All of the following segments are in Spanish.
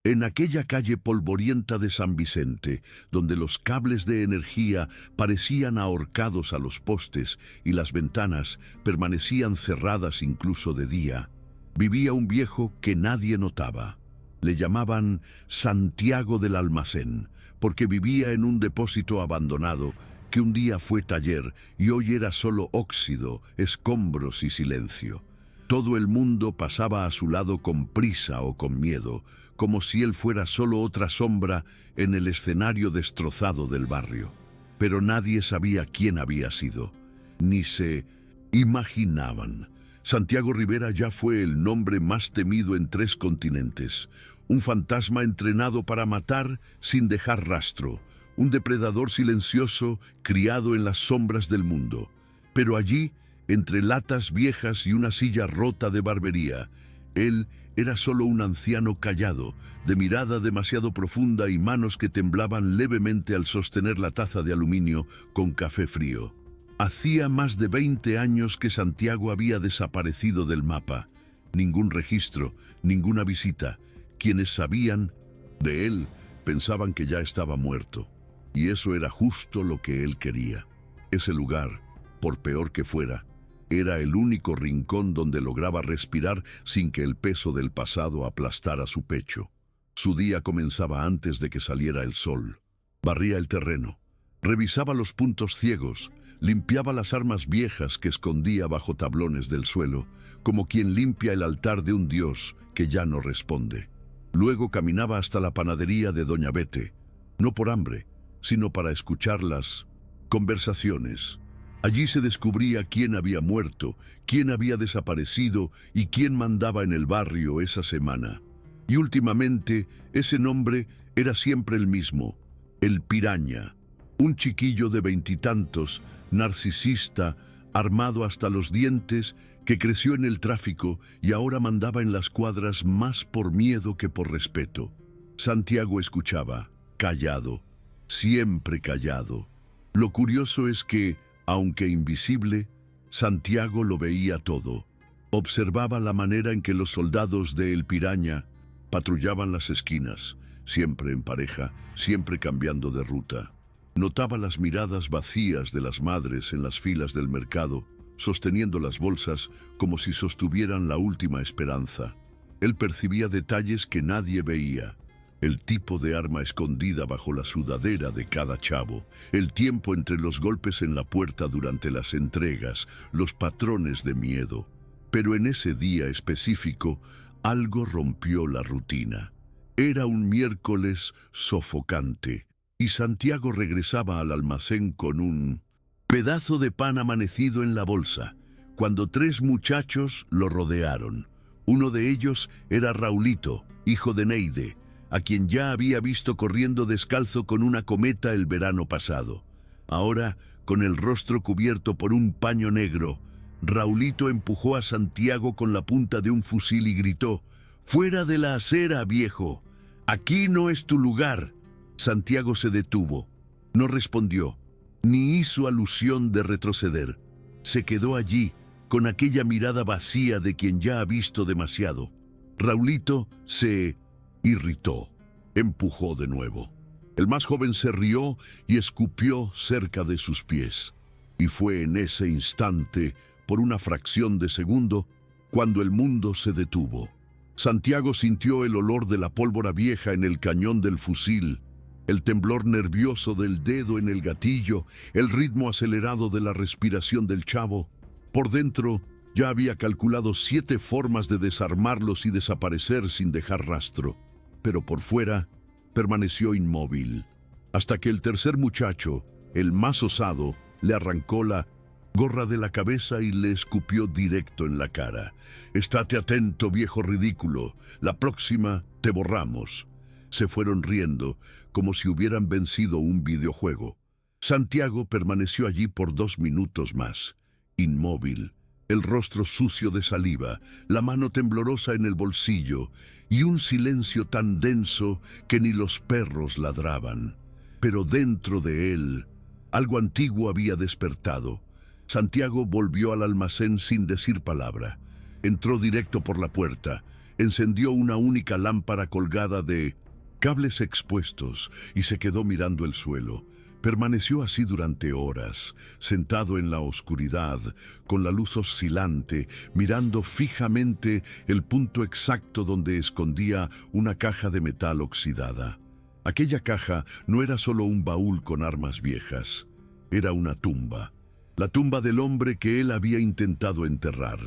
En aquella calle polvorienta de San Vicente, donde los cables de energía parecían ahorcados a los postes y las ventanas permanecían cerradas incluso de día, vivía un viejo que nadie notaba. Le llamaban Santiago del Almacén, porque vivía en un depósito abandonado que un día fue taller y hoy era solo óxido, escombros y silencio. Todo el mundo pasaba a su lado con prisa o con miedo, como si él fuera solo otra sombra en el escenario destrozado del barrio. Pero nadie sabía quién había sido, ni se imaginaban. Santiago Rivera ya fue el nombre más temido en 3 continentes, un fantasma entrenado para matar sin dejar rastro, un depredador silencioso criado en las sombras del mundo. Pero allí, entre latas viejas y una silla rota de barbería, él era solo un anciano callado, de mirada demasiado profunda y manos que temblaban levemente al sostener la taza de aluminio con café frío. Hacía más de 20 años que Santiago había desaparecido del mapa. Ningún registro, ninguna visita. Quienes sabían de él pensaban que ya estaba muerto. Y eso era justo lo que él quería. Ese lugar, por peor que fuera, era el único rincón donde lograba respirar sin que el peso del pasado aplastara su pecho. Su día comenzaba antes de que saliera el sol. Barría el terreno, revisaba los puntos ciegos, limpiaba las armas viejas que escondía bajo tablones del suelo, como quien limpia el altar de un dios que ya no responde. Luego caminaba hasta la panadería de Doña Bete, no por hambre, sino para escuchar las conversaciones. Allí se descubría quién había muerto, quién había desaparecido y quién mandaba en el barrio esa semana. Y últimamente, ese nombre era siempre el mismo, el Piraña, un chiquillo de 20 y tantos, narcisista, armado hasta los dientes, que creció en el tráfico y ahora mandaba en las cuadras más por miedo que por respeto. Santiago escuchaba, callado, siempre callado. Lo curioso es que, aunque invisible, Santiago lo veía todo. Observaba la manera en que los soldados de El Piraña patrullaban las esquinas, siempre en pareja, siempre cambiando de ruta. Notaba las miradas vacías de las madres en las filas del mercado, sosteniendo las bolsas como si sostuvieran la última esperanza. Él percibía detalles que nadie veía. El tipo de arma escondida bajo la sudadera de cada chavo, el tiempo entre los golpes en la puerta durante las entregas, los patrones de miedo. Pero en ese día específico, algo rompió la rutina. Era un miércoles sofocante, y Santiago regresaba al almacén con un pedazo de pan amanecido en la bolsa, cuando 3 muchachos lo rodearon. Uno de ellos era Raulito, hijo de Neide, a quien ya había visto corriendo descalzo con una cometa el verano pasado. Ahora, con el rostro cubierto por un paño negro, Raulito empujó a Santiago con la punta de un fusil y gritó: «¡Fuera de la acera, viejo! ¡Aquí no es tu lugar!». Santiago se detuvo. No respondió, ni hizo alusión de retroceder. Se quedó allí, con aquella mirada vacía de quien ya ha visto demasiado. Raulito se irritó. Empujó de nuevo. El más joven se rió y escupió cerca de sus pies. Y fue en ese instante, por una fracción de segundo, cuando el mundo se detuvo. Santiago sintió el olor de la pólvora vieja en el cañón del fusil, el temblor nervioso del dedo en el gatillo, el ritmo acelerado de la respiración del chavo. Por dentro, ya había calculado 7 formas de desarmarlos y desaparecer sin dejar rastro. Pero por fuera, permaneció inmóvil, hasta que el tercer muchacho, el más osado, le arrancó la gorra de la cabeza y le escupió directo en la cara. «Estate atento, viejo ridículo. La próxima te borramos». Se fueron riendo, como si hubieran vencido un videojuego. Santiago permaneció allí por 2 minutos más, inmóvil, el rostro sucio de saliva, la mano temblorosa en el bolsillo y un silencio tan denso que ni los perros ladraban. Pero dentro de él, algo antiguo había despertado. Santiago volvió al almacén sin decir palabra. Entró directo por la puerta. encendió una única lámpara colgada de cables expuestos y se quedó mirando el suelo. Permaneció así durante horas, sentado en la oscuridad, con la luz oscilante, mirando fijamente el punto exacto donde escondía una caja de metal oxidada. Aquella caja no era solo un baúl con armas viejas, era una tumba. La tumba del hombre que él había intentado enterrar.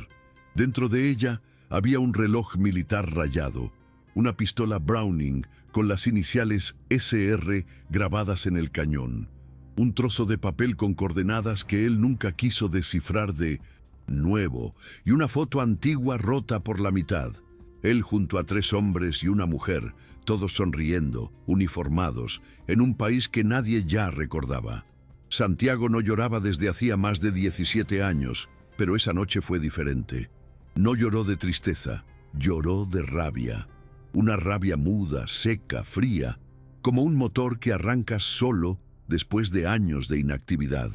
Dentro de ella había un reloj militar rayado, una pistola Browning con las iniciales SR grabadas en el cañón, un trozo de papel con coordenadas que él nunca quiso descifrar de nuevo y una foto antigua rota por la mitad. Él junto a 3 hombres y una mujer, todos sonriendo, uniformados, en un país que nadie ya recordaba. Santiago no lloraba desde hacía más de 17 años, pero esa noche fue diferente. No lloró de tristeza, lloró de rabia. Una rabia muda, seca, fría, como un motor que arranca solo después de años de inactividad.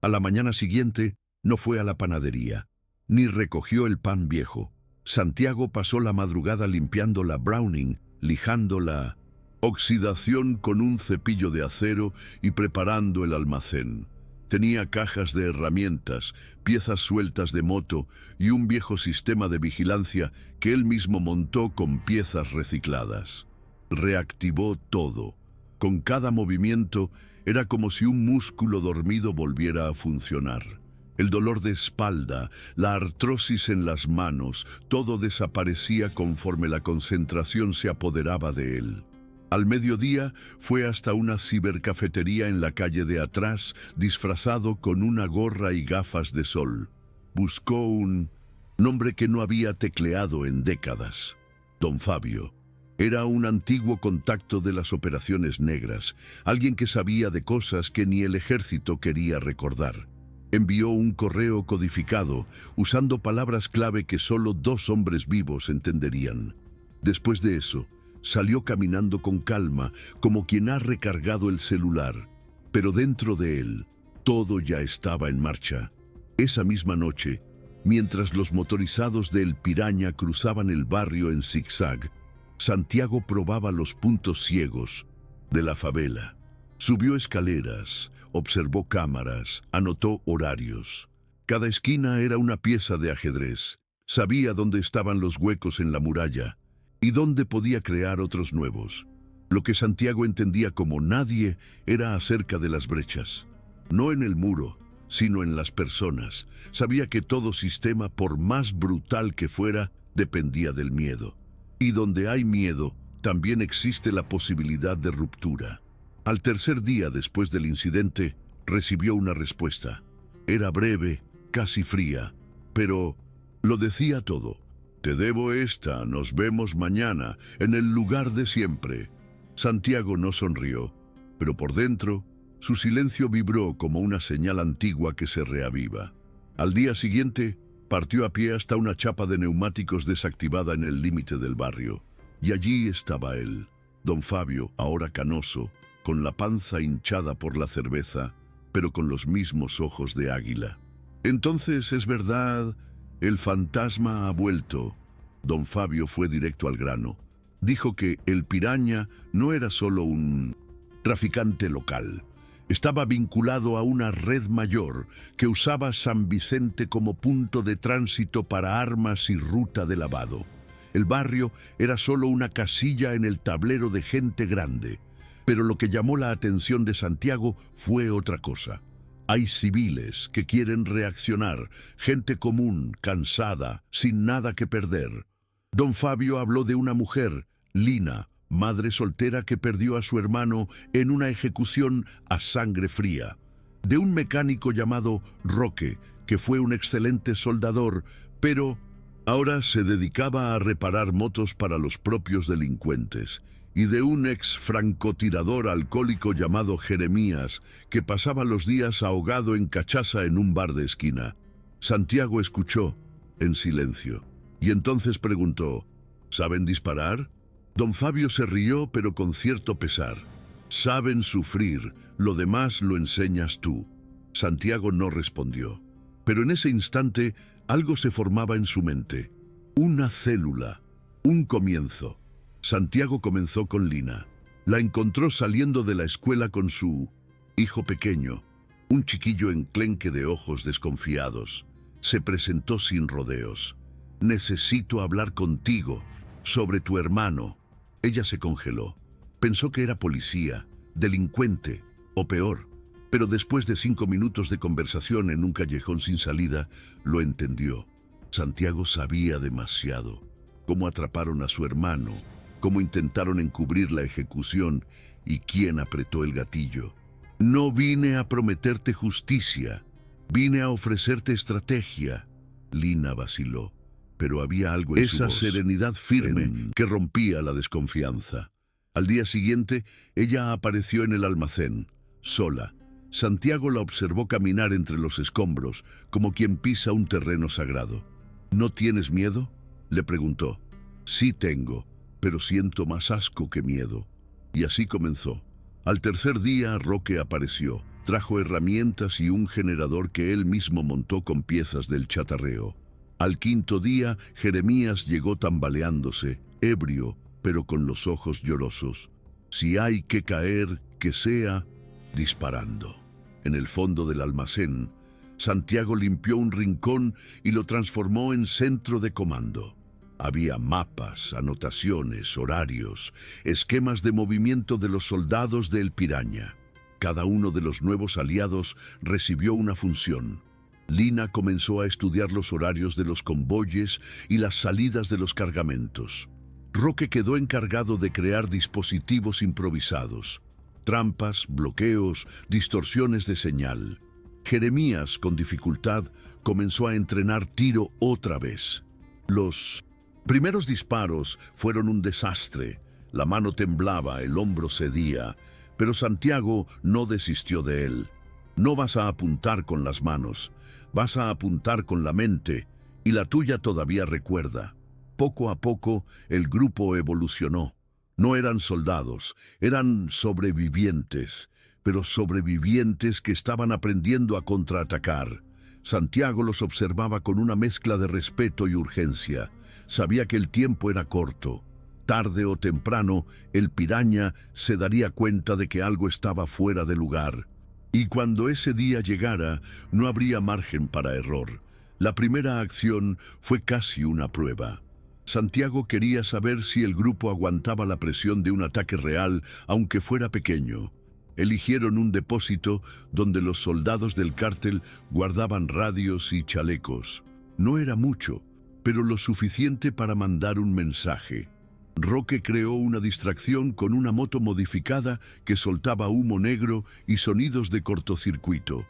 A la mañana siguiente no fue a la panadería, ni recogió el pan viejo. Santiago pasó la madrugada limpiando la Browning, lijando la oxidación con un cepillo de acero y preparando el almacén. Tenía cajas de herramientas, piezas sueltas de moto y un viejo sistema de vigilancia que él mismo montó con piezas recicladas. Reactivó todo. Con cada movimiento era como si un músculo dormido volviera a funcionar. El dolor de espalda, la artrosis en las manos, todo desaparecía conforme la concentración se apoderaba de él. Al mediodía fue hasta una cibercafetería en la calle de atrás, disfrazado con una gorra y gafas de sol. Buscó un nombre que no había tecleado en décadas. Don Fabio. Era un antiguo contacto de las operaciones negras, alguien que sabía de cosas que ni el ejército quería recordar. Envió un correo codificado, usando palabras clave que solo 2 hombres vivos entenderían. Después de eso, salió caminando con calma, como quien ha recargado el celular. Pero dentro de él, todo ya estaba en marcha. Esa misma noche, mientras los motorizados del Piraña cruzaban el barrio en zigzag, Santiago probaba los puntos ciegos de la favela. Subió escaleras, observó cámaras, anotó horarios. Cada esquina era una pieza de ajedrez. Sabía dónde estaban los huecos en la muralla y dónde podía crear otros nuevos. Lo que Santiago entendía como nadie era acerca de las brechas. No en el muro, sino en las personas. Sabía que todo sistema, por más brutal que fuera, dependía del miedo. Y donde hay miedo, también existe la posibilidad de ruptura. Al tercer día después del incidente, recibió una respuesta. Era breve, casi fría, pero lo decía todo. Te debo esta, nos vemos mañana, en el lugar de siempre. Santiago no sonrió, pero por dentro, su silencio vibró como una señal antigua que se reaviva. Al día siguiente, partió a pie hasta una chapa de neumáticos desactivada en el límite del barrio. Y allí estaba él, don Fabio, ahora canoso, con la panza hinchada por la cerveza, pero con los mismos ojos de águila. Entonces, es verdad, el fantasma ha vuelto. Don Fabio fue directo al grano. Dijo que el Piraña no era solo un traficante local. Estaba vinculado a una red mayor que usaba San Vicente como punto de tránsito para armas y ruta de lavado. El barrio era solo una casilla en el tablero de gente grande. Pero lo que llamó la atención de Santiago fue otra cosa. Hay civiles que quieren reaccionar, gente común, cansada, sin nada que perder. Don Fabio habló de una mujer, Lina, madre soltera que perdió a su hermano en una ejecución a sangre fría. De un mecánico llamado Roque, que fue un excelente soldador, pero ahora se dedicaba a reparar motos para los propios delincuentes. Y de un ex francotirador alcohólico llamado Jeremías, que pasaba los días ahogado en cachaza en un bar de esquina. Santiago escuchó, en silencio, y entonces preguntó, ¿saben disparar? Don Fabio se rió, pero con cierto pesar. Saben sufrir, lo demás lo enseñas tú. Santiago no respondió. Pero en ese instante, algo se formaba en su mente. Una célula. Un comienzo. Santiago comenzó con Lina. La encontró saliendo de la escuela con su hijo pequeño, un chiquillo enclenque de ojos desconfiados. Se presentó sin rodeos. «Necesito hablar contigo, sobre tu hermano». Ella se congeló. Pensó que era policía, delincuente o peor. Pero después de 5 minutos de conversación en un callejón sin salida, lo entendió. Santiago sabía demasiado. Cómo atraparon a su hermano, cómo intentaron encubrir la ejecución y quién apretó el gatillo. «No vine a prometerte justicia, vine a ofrecerte estrategia». Lina vaciló, pero había algo en su voz, serenidad firme que rompía la desconfianza. Al día siguiente, ella apareció en el almacén, sola. Santiago la observó caminar entre los escombros, como quien pisa un terreno sagrado. «¿No tienes miedo?», le preguntó. «Sí tengo, pero siento más asco que miedo». Y así comenzó. Al tercer día, Roque apareció. Trajo herramientas y un generador que él mismo montó con piezas del chatarreo. Al quinto día, Jeremías llegó tambaleándose, ebrio, pero con los ojos llorosos. «Si hay que caer, que sea disparando». En el fondo del almacén, Santiago limpió un rincón y lo transformó en centro de comando. Había mapas, anotaciones, horarios, esquemas de movimiento de los soldados de El Piraña. Cada uno de los nuevos aliados recibió una función. Lina comenzó a estudiar los horarios de los convoyes y las salidas de los cargamentos. Roque quedó encargado de crear dispositivos improvisados. Trampas, bloqueos, distorsiones de señal. Jeremías, con dificultad, comenzó a entrenar tiro otra vez. Los primeros disparos fueron un desastre. La mano temblaba, el hombro cedía, pero Santiago no desistió de él. «No vas a apuntar con las manos, vas a apuntar con la mente, y la tuya todavía recuerda». Poco a poco, el grupo evolucionó. No eran soldados, eran sobrevivientes, pero sobrevivientes que estaban aprendiendo a contraatacar. Santiago los observaba con una mezcla de respeto y urgencia. Sabía que el tiempo era corto. Tarde o temprano, el Piraña se daría cuenta de que algo estaba fuera de lugar. Y cuando ese día llegara, no habría margen para error. La primera acción fue casi una prueba. Santiago quería saber si el grupo aguantaba la presión de un ataque real, aunque fuera pequeño. Eligieron un depósito donde los soldados del cártel guardaban radios y chalecos. No era mucho, pero lo suficiente para mandar un mensaje. Roque creó una distracción con una moto modificada que soltaba humo negro y sonidos de cortocircuito.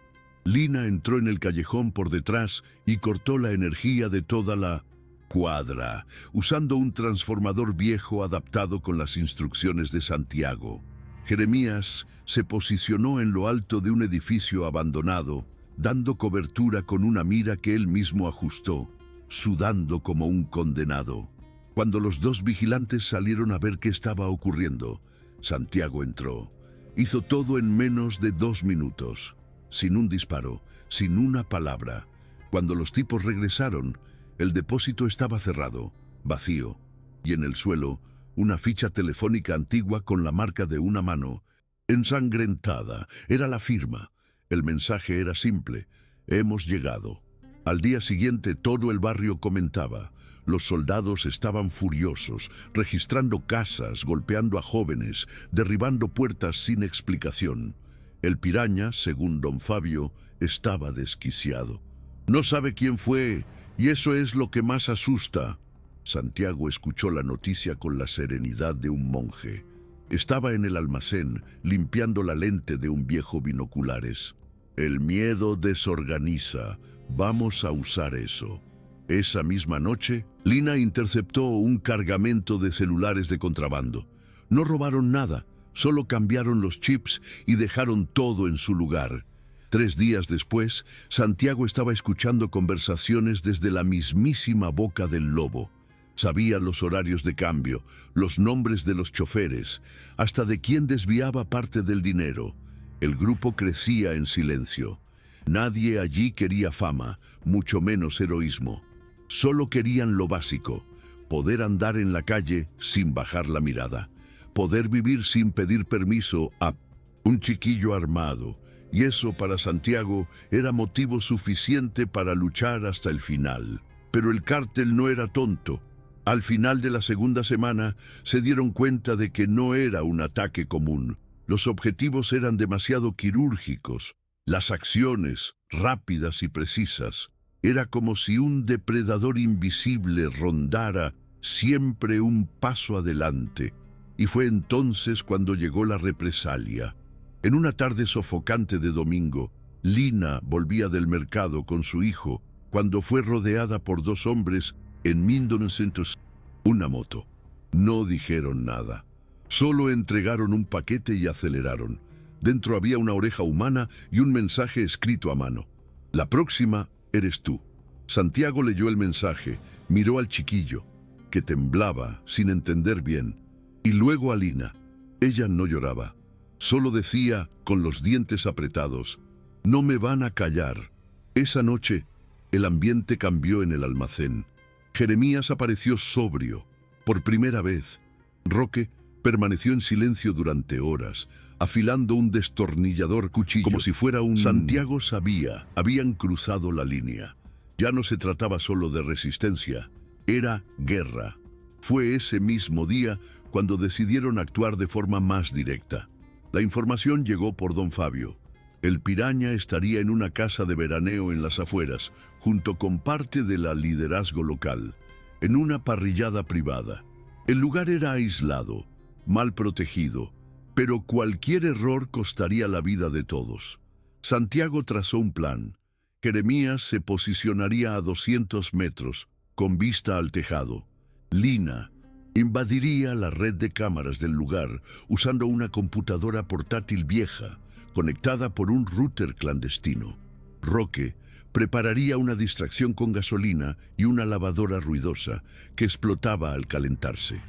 Lina entró en el callejón por detrás y cortó la energía de toda la cuadra, usando un transformador viejo adaptado con las instrucciones de Santiago. Jeremías se posicionó en lo alto de un edificio abandonado, dando cobertura con una mira que él mismo ajustó, sudando como un condenado. Cuando los dos vigilantes salieron a ver qué estaba ocurriendo, Santiago entró. Hizo todo en menos de 2 minutos, sin un disparo, sin una palabra. Cuando los tipos regresaron, el depósito estaba cerrado, vacío, y en el suelo, una ficha telefónica antigua con la marca de una mano, ensangrentada. Era la firma. El mensaje era simple: «Hemos llegado». Al día siguiente todo el barrio comentaba. Los soldados estaban furiosos, registrando casas, golpeando a jóvenes, derribando puertas sin explicación. El Piraña, según don Fabio, estaba desquiciado. «No sabe quién fue, y eso es lo que más asusta». Santiago escuchó la noticia con la serenidad de un monje. Estaba en el almacén, limpiando la lente de un viejo binoculares. «El miedo desorganiza. Vamos a usar eso». Esa misma noche, Lina interceptó un cargamento de celulares de contrabando. No robaron nada, solo cambiaron los chips y dejaron todo en su lugar. 3 días después, Santiago estaba escuchando conversaciones desde la mismísima boca del lobo. Sabía los horarios de cambio, los nombres de los choferes, hasta de quién desviaba parte del dinero. El grupo crecía en silencio. Nadie allí quería fama, mucho menos heroísmo. Solo querían lo básico: poder andar en la calle sin bajar la mirada, poder vivir sin pedir permiso a un chiquillo armado, y eso para Santiago era motivo suficiente para luchar hasta el final. Pero el cártel no era tonto. Al final de la segunda semana se dieron cuenta de que no era un ataque común. Los objetivos eran demasiado quirúrgicos, las acciones rápidas y precisas. Era como si un depredador invisible rondara siempre un paso adelante. Y fue entonces cuando llegó la represalia. En una tarde sofocante de domingo, Lina volvía del mercado con su hijo cuando fue rodeada por dos hombres en 1900. Una moto. No dijeron nada. Solo entregaron un paquete y aceleraron. Dentro había una oreja humana y un mensaje escrito a mano. La próxima eres tú. Santiago leyó el mensaje, miró al chiquillo, que temblaba sin entender bien, y luego a Lina. Ella no lloraba. Solo decía, con los dientes apretados, «No me van a callar». Esa noche, el ambiente cambió en el almacén. Jeremías apareció sobrio. Por primera vez, Roque permaneció en silencio durante horas, afilando un destornillador cuchillo como si fuera un... Santiago sabía, habían cruzado la línea. Ya no se trataba solo de resistencia, era guerra. Fue ese mismo día cuando decidieron actuar de forma más directa. La información llegó por don Fabio. El Piraña estaría en una casa de veraneo en las afueras, junto con parte de la liderazgo local, en una parrillada privada. El lugar era aislado, mal protegido, pero cualquier error costaría la vida de todos. Santiago trazó un plan. Jeremías se posicionaría a 200 metros, con vista al tejado. Lina invadiría la red de cámaras del lugar usando una computadora portátil vieja, conectada por un router clandestino. Roque prepararía una distracción con gasolina y una lavadora ruidosa que explotaba al calentarse.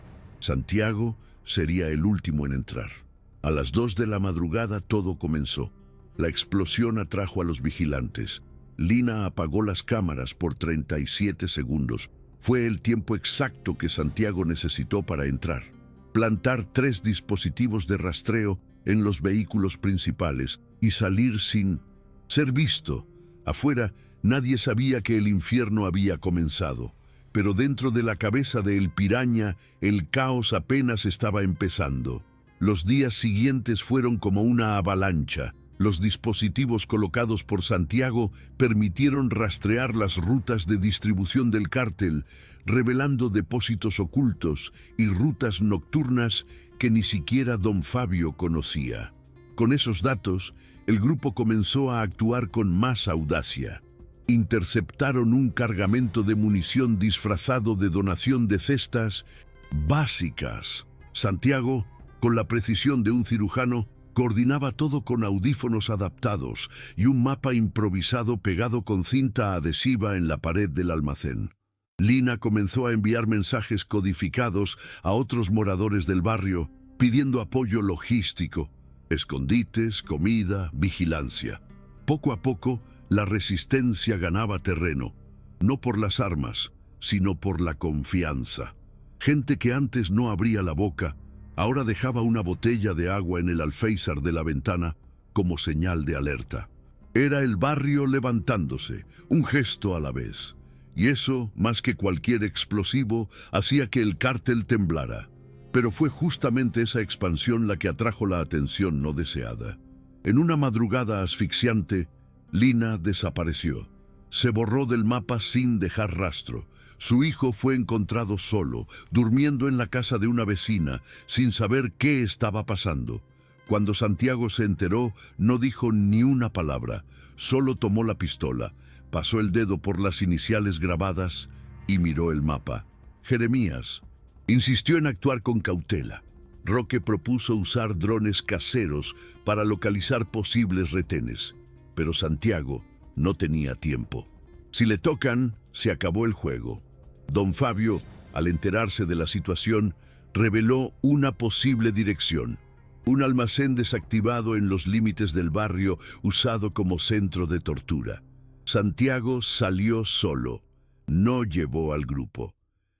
Santiago sería el último en entrar. A las 2 de la madrugada todo comenzó. La explosión atrajo a los vigilantes. Lina apagó las cámaras por 37 segundos. Fue el tiempo exacto que Santiago necesitó para entrar. Plantar 3 dispositivos de rastreo en los vehículos principales y salir sin ser visto. Afuera, nadie sabía que el infierno había comenzado, pero dentro de la cabeza de El Piraña, el caos apenas estaba empezando. Los días siguientes fueron como una avalancha. Los dispositivos colocados por Santiago permitieron rastrear las rutas de distribución del cártel, revelando depósitos ocultos y rutas nocturnas que ni siquiera don Fabio conocía. Con esos datos, el grupo comenzó a actuar con más audacia. Interceptaron un cargamento de munición disfrazado de donación de cestas básicas. Santiago, con la precisión de un cirujano, coordinaba todo con audífonos adaptados y un mapa improvisado pegado con cinta adhesiva en la pared del almacén. Lina comenzó a enviar mensajes codificados a otros moradores del barrio, pidiendo apoyo logístico, escondites, comida, vigilancia. Poco a poco, la resistencia ganaba terreno, no por las armas, sino por la confianza. Gente que antes no abría la boca, ahora dejaba una botella de agua en el alféizar de la ventana como señal de alerta. Era el barrio levantándose, un gesto a la vez. Y eso, más que cualquier explosivo, hacía que el cártel temblara. Pero fue justamente esa expansión la que atrajo la atención no deseada. En una madrugada asfixiante, Lina desapareció. Se borró del mapa sin dejar rastro. Su hijo fue encontrado solo, durmiendo en la casa de una vecina, sin saber qué estaba pasando. Cuando Santiago se enteró, no dijo ni una palabra, solo tomó la pistola, pasó el dedo por las iniciales grabadas y miró el mapa. Jeremías insistió en actuar con cautela. Roque propuso usar drones caseros para localizar posibles retenes, pero Santiago no tenía tiempo. Si le tocan, se acabó el juego. Don Fabio, al enterarse de la situación, reveló una posible dirección. Un almacén desactivado en los límites del barrio usado como centro de tortura. Santiago salió solo. No llevó al grupo.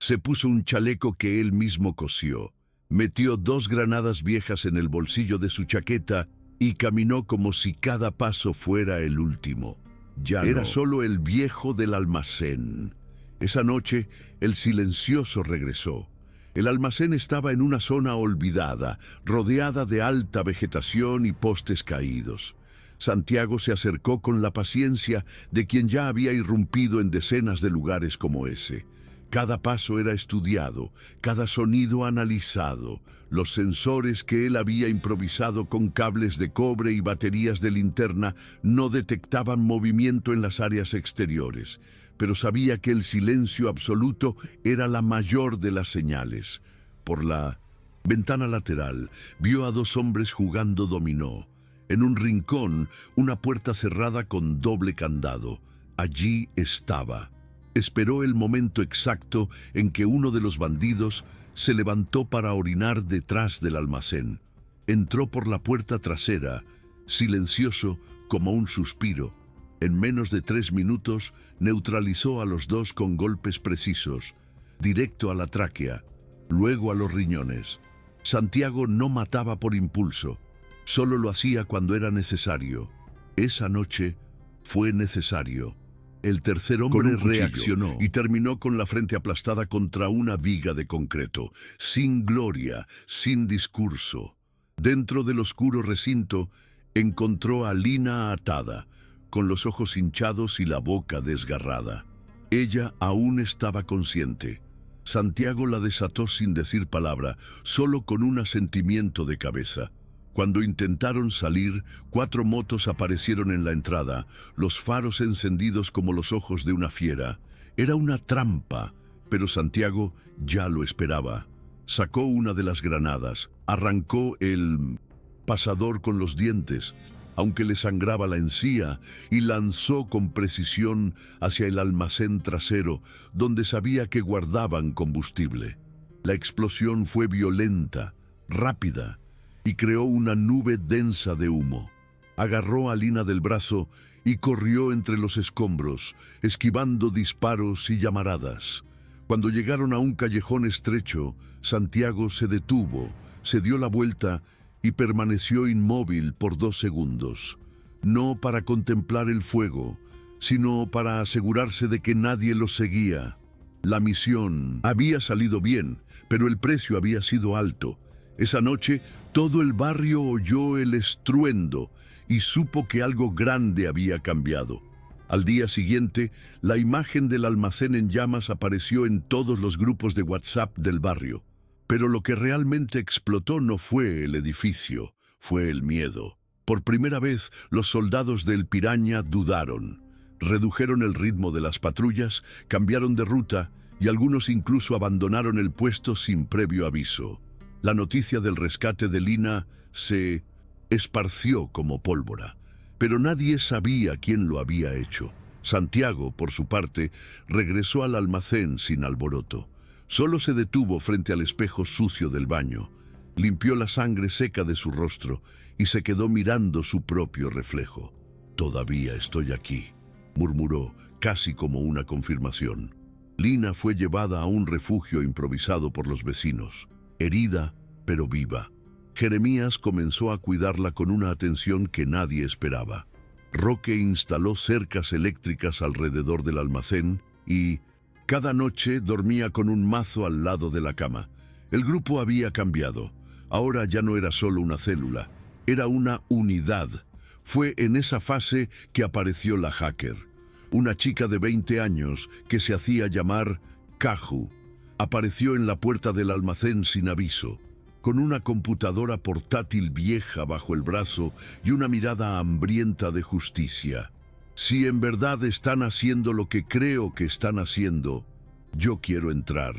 Se puso un chaleco que él mismo cosió, metió 2 granadas viejas en el bolsillo de su chaqueta y caminó como si cada paso fuera el último. Ya era solo el viejo del almacén. Esa noche, el silencioso regresó. El almacén estaba en una zona olvidada, rodeada de alta vegetación y postes caídos. Santiago se acercó con la paciencia de quien ya había irrumpido en decenas de lugares como ese. Cada paso era estudiado, cada sonido analizado. Los sensores que él había improvisado con cables de cobre y baterías de linterna no detectaban movimiento en las áreas exteriores, pero sabía que el silencio absoluto era la mayor de las señales. Por la ventana lateral vio a 2 hombres jugando dominó. En un rincón, una puerta cerrada con doble candado. Allí estaba. Esperó el momento exacto en que uno de los bandidos se levantó para orinar detrás del almacén. Entró por la puerta trasera, silencioso como un suspiro. En menos de 3 minutos neutralizó a los 2 con golpes precisos, directo a la tráquea, luego a los riñones. Santiago no mataba por impulso, solo lo hacía cuando era necesario. Esa noche fue necesario. El tercer hombre reaccionó y terminó con la frente aplastada contra una viga de concreto, sin gloria, sin discurso. Dentro del oscuro recinto encontró a Lina atada, con los ojos hinchados y la boca desgarrada. Ella aún estaba consciente. Santiago la desató sin decir palabra, solo con un asentimiento de cabeza. Cuando intentaron salir, 4 motos aparecieron en la entrada, los faros encendidos como los ojos de una fiera. Era una trampa, pero Santiago ya lo esperaba. Sacó una de las granadas, arrancó el pasador con los dientes, aunque le sangraba la encía, y lanzó con precisión hacia el almacén trasero, donde sabía que guardaban combustible. La explosión fue violenta, rápida, y creó una nube densa de humo. Agarró a Lina del brazo y corrió entre los escombros, esquivando disparos y llamaradas. Cuando llegaron a un callejón estrecho, Santiago se detuvo, se dio la vuelta y permaneció inmóvil por 2 segundos. No para contemplar el fuego, sino para asegurarse de que nadie los seguía. La misión había salido bien, pero el precio había sido alto. Esa noche, todo el barrio oyó el estruendo y supo que algo grande había cambiado. Al día siguiente, la imagen del almacén en llamas apareció en todos los grupos de WhatsApp del barrio. Pero lo que realmente explotó no fue el edificio, fue el miedo. Por primera vez, los soldados del Piraña dudaron. Redujeron el ritmo de las patrullas, cambiaron de ruta y algunos incluso abandonaron el puesto sin previo aviso. La noticia del rescate de Lina se esparció como pólvora, pero nadie sabía quién lo había hecho. Santiago, por su parte, regresó al almacén sin alboroto. Solo se detuvo frente al espejo sucio del baño, limpió la sangre seca de su rostro y se quedó mirando su propio reflejo. «Todavía estoy aquí», murmuró, casi como una confirmación. Lina fue llevada a un refugio improvisado por los vecinos. Herida, pero viva. Jeremías comenzó a cuidarla con una atención que nadie esperaba. Roque instaló cercas eléctricas alrededor del almacén y cada noche dormía con un mazo al lado de la cama. El grupo había cambiado. Ahora ya no era solo una célula, era una unidad. Fue en esa fase que apareció la hacker. Una chica de 20 años que se hacía llamar Caju. Apareció en la puerta del almacén sin aviso, con una computadora portátil vieja bajo el brazo y una mirada hambrienta de justicia. «Si en verdad están haciendo lo que creo que están haciendo, yo quiero entrar».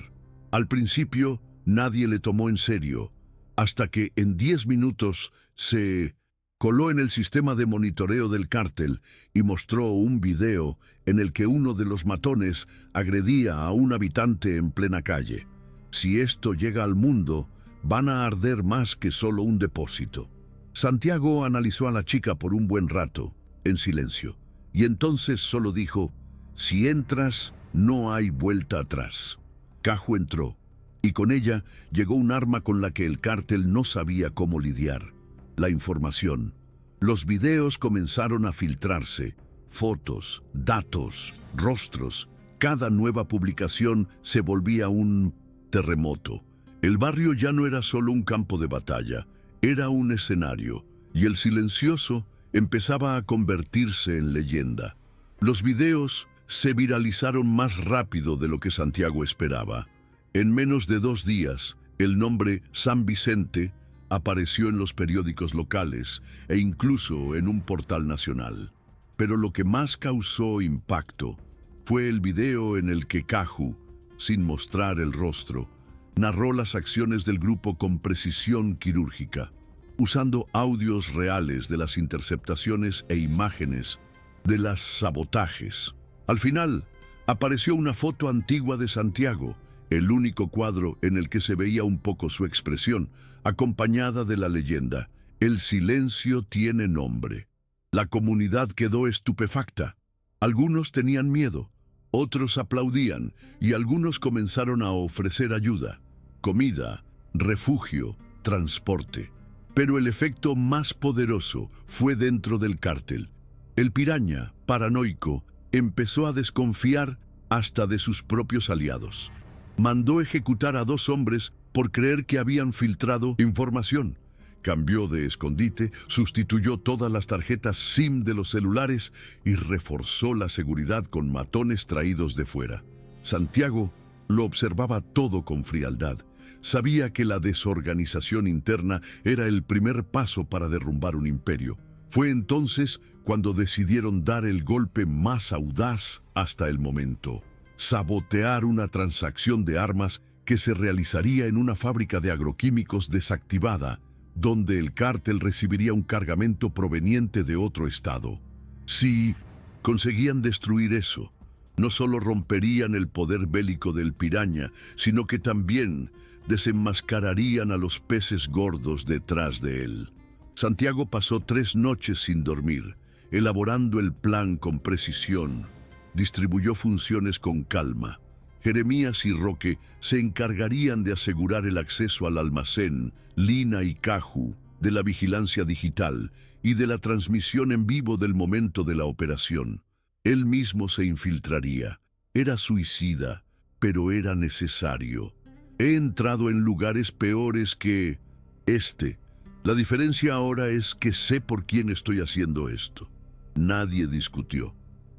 Al principio, nadie le tomó en serio, hasta que en 10 minutos se coló en el sistema de monitoreo del cártel y mostró un video en el que uno de los matones agredía a un habitante en plena calle. Si esto llega al mundo, van a arder más que solo un depósito. Santiago analizó a la chica por un buen rato, en silencio, y entonces solo dijo: «Si entras, no hay vuelta atrás». Caju entró, y con ella llegó un arma con la que el cártel no sabía cómo lidiar: la información. Los videos comenzaron a filtrarse, fotos, datos, rostros. Cada nueva publicación se volvía un terremoto. El barrio ya no era solo un campo de batalla, era un escenario, y el silencioso empezaba a convertirse en leyenda. Los videos se viralizaron más rápido de lo que Santiago esperaba. En menos de 2 días, el nombre San Vicente apareció en los periódicos locales e incluso en un portal nacional. Pero lo que más causó impacto fue el video en el que Caju, sin mostrar el rostro, narró las acciones del grupo con precisión quirúrgica, usando audios reales de las interceptaciones e imágenes de los sabotajes. Al final, apareció una foto antigua de Santiago, el único cuadro en el que se veía un poco su expresión, acompañada de la leyenda: "El silencio tiene nombre". La comunidad quedó estupefacta. Algunos tenían miedo, otros aplaudían y algunos comenzaron a ofrecer ayuda, comida, refugio, transporte. Pero el efecto más poderoso fue dentro del cártel. El piraña, paranoico, empezó a desconfiar hasta de sus propios aliados. Mandó ejecutar a 2 hombres por creer que habían filtrado información. Cambió de escondite, sustituyó todas las tarjetas SIM de los celulares y reforzó la seguridad con matones traídos de fuera. Santiago lo observaba todo con frialdad. Sabía que la desorganización interna era el primer paso para derrumbar un imperio. Fue entonces cuando decidieron dar el golpe más audaz hasta el momento: sabotear una transacción de armas que se realizaría en una fábrica de agroquímicos desactivada, donde el cártel recibiría un cargamento proveniente de otro estado. Si conseguían destruir eso, no solo romperían el poder bélico del piraña, sino que también desenmascararían a los peces gordos detrás de él. Santiago pasó 3 noches sin dormir, elaborando el plan con precisión. Distribuyó funciones con calma. Jeremías y Roque se encargarían de asegurar el acceso al almacén, Lina y Caju, de la vigilancia digital y de la transmisión en vivo del momento de la operación. Él mismo se infiltraría. Era suicida, pero era necesario. He entrado en lugares peores que este. La diferencia ahora es que sé por quién estoy haciendo esto. Nadie discutió.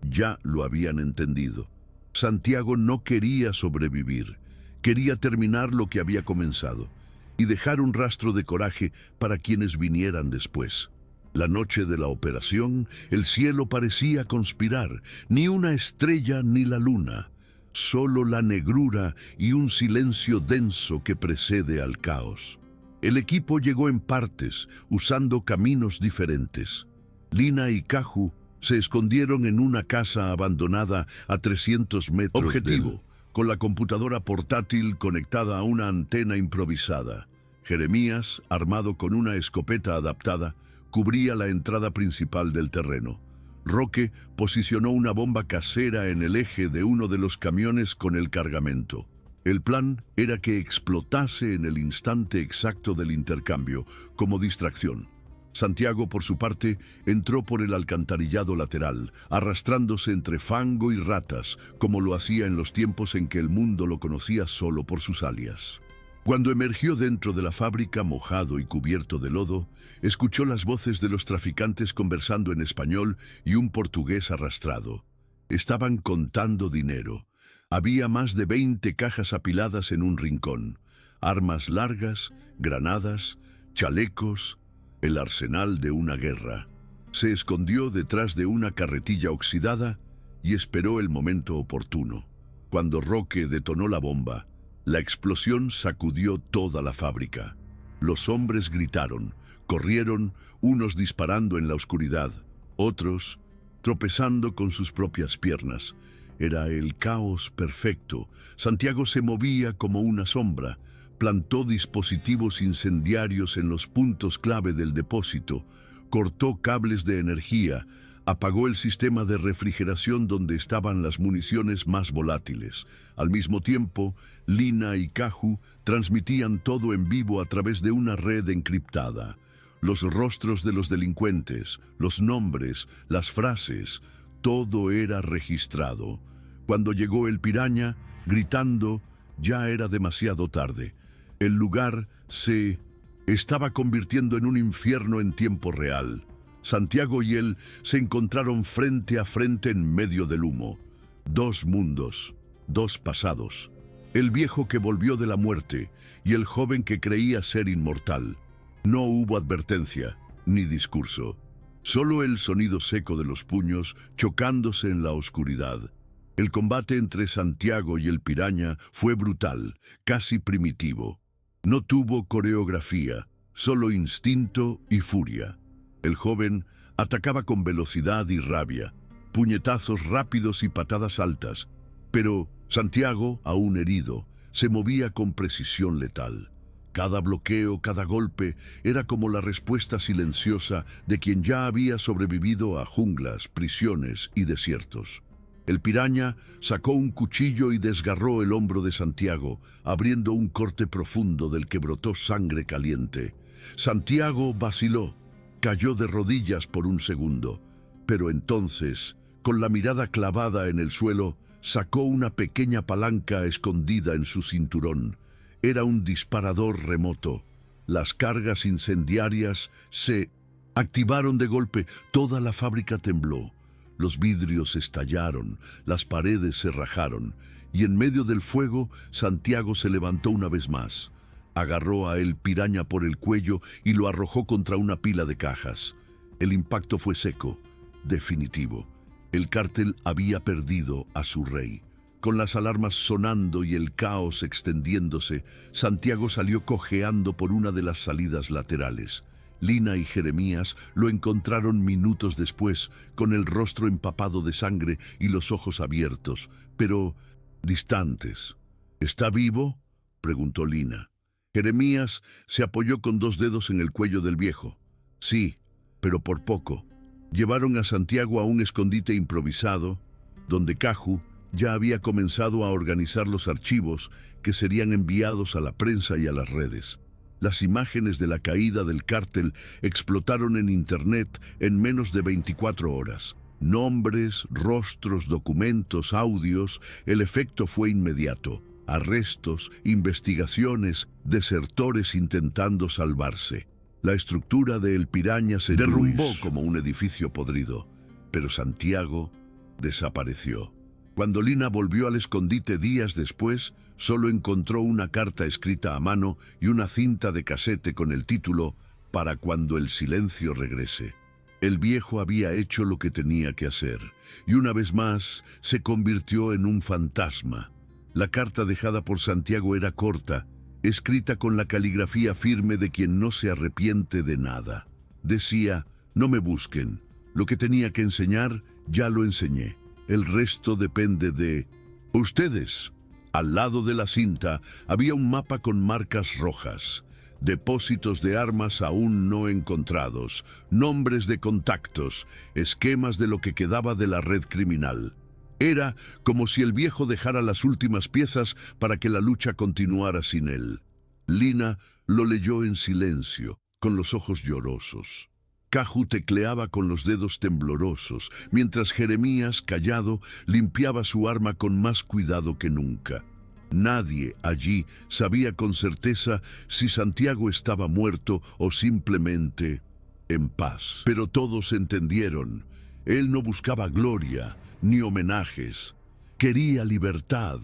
Ya lo habían entendido. Santiago no quería sobrevivir. Quería terminar lo que había comenzado y dejar un rastro de coraje para quienes vinieran después. La noche de la operación, el cielo parecía conspirar. Ni una estrella ni la luna. Solo la negrura y un silencio denso que precede al caos. El equipo llegó en partes, usando caminos diferentes. Lina y Caju se escondieron en una casa abandonada a 300 metros. Objetivo: con la computadora portátil conectada a una antena improvisada. Jeremías, armado con una escopeta adaptada, cubría la entrada principal del terreno. Roque posicionó una bomba casera en el eje de uno de los camiones con el cargamento. El plan era que explotase en el instante exacto del intercambio, como distracción. Santiago, por su parte, entró por el alcantarillado lateral, arrastrándose entre fango y ratas, como lo hacía en los tiempos en que el mundo lo conocía solo por sus alias. Cuando emergió dentro de la fábrica, mojado y cubierto de lodo, escuchó las voces de los traficantes conversando en español y un portugués arrastrado. Estaban contando dinero. Había más de 20 cajas apiladas en un rincón. Armas largas, granadas, chalecos, el arsenal de una guerra. Se escondió detrás de una carretilla oxidada y esperó el momento oportuno. Cuando Roque detonó la bomba, la explosión sacudió toda la fábrica. Los hombres gritaron, corrieron, unos disparando en la oscuridad, otros tropezando con sus propias piernas. Era el caos perfecto. Santiago se movía como una sombra. Plantó dispositivos incendiarios en los puntos clave del depósito. Cortó cables de energía. apagó el sistema de refrigeración donde estaban las municiones más volátiles. Al mismo tiempo, Lina y Kahu transmitían todo en vivo a través de una red encriptada. Los rostros de los delincuentes, los nombres, las frases, todo era registrado. Cuando llegó el piraña, gritando, ya era demasiado tarde. El lugar se estaba convirtiendo en un infierno en tiempo real. Santiago y él se encontraron frente a frente en medio del humo. Dos mundos, dos pasados. El viejo que volvió de la muerte y el joven que creía ser inmortal. No hubo advertencia ni discurso. Solo el sonido seco de los puños chocándose en la oscuridad. El combate entre Santiago y el piraña fue brutal, casi primitivo. No tuvo coreografía, solo instinto y furia. El joven atacaba con velocidad y rabia, puñetazos rápidos y patadas altas, pero Santiago, aún herido, se movía con precisión letal. Cada bloqueo, cada golpe, era como la respuesta silenciosa de quien ya había sobrevivido a junglas, prisiones y desiertos. El piraña sacó un cuchillo y desgarró el hombro de Santiago, abriendo un corte profundo del que brotó sangre caliente. Santiago vaciló, cayó de rodillas por un segundo, pero entonces, con la mirada clavada en el suelo, sacó una pequeña palanca escondida en su cinturón. Era un disparador remoto. Las cargas incendiarias se activaron de golpe. Toda la fábrica tembló. Los vidrios estallaron, las paredes se rajaron, y en medio del fuego, Santiago se levantó una vez más. Agarró a el piraña por el cuello y lo arrojó contra una pila de cajas. El impacto fue seco, definitivo. El cártel había perdido a su rey. Con las alarmas sonando y el caos extendiéndose, Santiago salió cojeando por una de las salidas laterales. Lina y Jeremías lo encontraron minutos después, con el rostro empapado de sangre y los ojos abiertos, pero distantes. ¿Está vivo?, preguntó Lina. Jeremías se apoyó con dos dedos en el cuello del viejo. Sí, pero por poco. Llevaron a Santiago a un escondite improvisado, donde Kahu ya había comenzado a organizar los archivos que serían enviados a la prensa y a las redes. Las imágenes de la caída del cártel explotaron en Internet en menos de 24 horas. Nombres, rostros, documentos, audios, el efecto fue inmediato. Arrestos, investigaciones, desertores intentando salvarse. La estructura de El Piraña se derrumbó como un edificio podrido, pero Santiago desapareció. Cuando Lina volvió al escondite días después, solo encontró una carta escrita a mano y una cinta de casete con el título «Para cuando el silencio regrese». El viejo había hecho lo que tenía que hacer, y una vez más se convirtió en un fantasma. La carta dejada por Santiago era corta, escrita con la caligrafía firme de quien no se arrepiente de nada. Decía: «No me busquen, lo que tenía que enseñar ya lo enseñé. El resto depende de ustedes». Al lado de la cinta había un mapa con marcas rojas, depósitos de armas aún no encontrados, nombres de contactos, esquemas de lo que quedaba de la red criminal. Era como si el viejo dejara las últimas piezas para que la lucha continuara sin él. Lina lo leyó en silencio, con los ojos llorosos. Kahu tecleaba con los dedos temblorosos, mientras Jeremías, callado, limpiaba su arma con más cuidado que nunca. Nadie allí sabía con certeza si Santiago estaba muerto o simplemente en paz. Pero todos entendieron. Él no buscaba gloria ni homenajes. Quería libertad.